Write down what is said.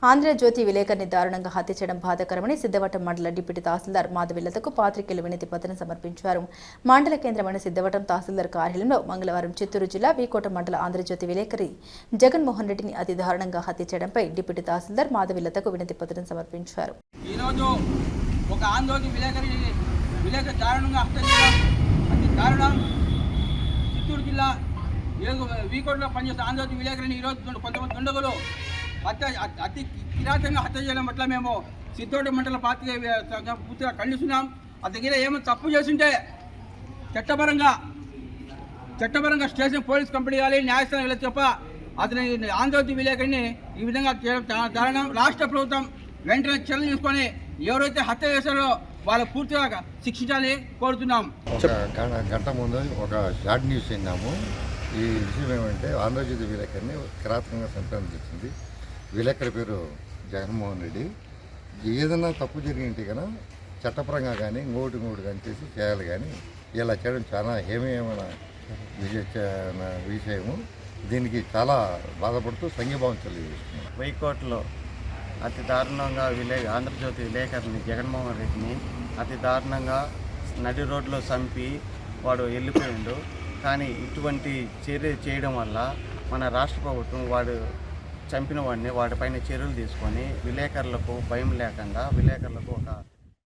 ఆంధ్రజ్యోతి విలేకరిని దారుణంగా హత్య చేయడం బాధాకరమని సిద్ధవటం మండల డిప్యూటీ తహసీల్దార్ మాధవిలతకు పాత్రికేయులు వినతి పత్రం సమర్పించారు. మండల కేంద్రమైన సిద్ధవటం తహసీల్దార్ కార్యాలయంలో మంగళవారం చిత్తూరు జిల్లా వీకోట మండల ఆంధ్రజ్యోతి విలేకరి జగన్మోహన్ రెడ్డిని అతి దారుణంగా హత్య చేయడంపై డిప్యూటీ తహసీల్దార్ మాధవిలతకు వినతి పత్రం సమర్పించారు. చిత్తూరు జిల్లా వీకోటలో పనిచేస్తున్న ఆంధ్రజ్యోతి విలేకరిని ఈరోజు కొంతమంది దుండగులు అతి కిరాతంగా హత్య చేయడం పట్ల మేము సిద్ధోట మండల పార్టీ పూర్తిగా ఖండిస్తున్నాం. అతని దగ్గర ఏమో తప్పు చేస్తుంటే చట్టపరంగా స్టేషన్ పోలీస్ కంపెనీ కానీ న్యాయస్థానం వెళ్ళి తప్ప అతని ఆంధ్రజ్యోతి విలేకరిని ఈ విధంగా చేయడం చాలా దారుణం. రాష్ట్ర ప్రభుత్వం వెంటనే చర్యలు తీసుకొని ఎవరైతే హత్య చేశారో వాళ్ళు పూర్తిగా శిక్షించాలని కోరుతున్నాం. గంట ముందు ఒక షార్ట్ న్యూస్ విన్నాము. ఈ విషయం ఏమంటే ఆంధ్రజ్యోతి విలేకరిని కిరాతకంగా సంపాదించింది. విలేకరి పేరు జగన్మోహన్ రెడ్డి. ఏదైనా తప్పు జరిగింటే కన్నా చట్టపరంగా కానీ ఇంకోటి కానీ చేయాలి. కానీ ఇలా చేయడం చాలా హేమేమైన విషయము. దీనికి చాలా బాధపడుతూ సంఘీభావం తెలియజేస్తున్నాం. వైకోట్లో అతి దారుణంగా ఆంధ్రజ్యోతి విలేకరిని జగన్మోహన్ రెడ్డిని అతి దారుణంగా నడి రోడ్లో చంపి వాడు వెళ్ళిపోయిండు. కానీ ఇటువంటి చర్య చేయడం వల్ల మన రాష్ట్ర ప్రభుత్వం వాడు చంపిన వాడిని వాటిపైన చర్యలు తీసుకొని విలేకరులకు భయం లేకుండా విలేకరులకు ఒక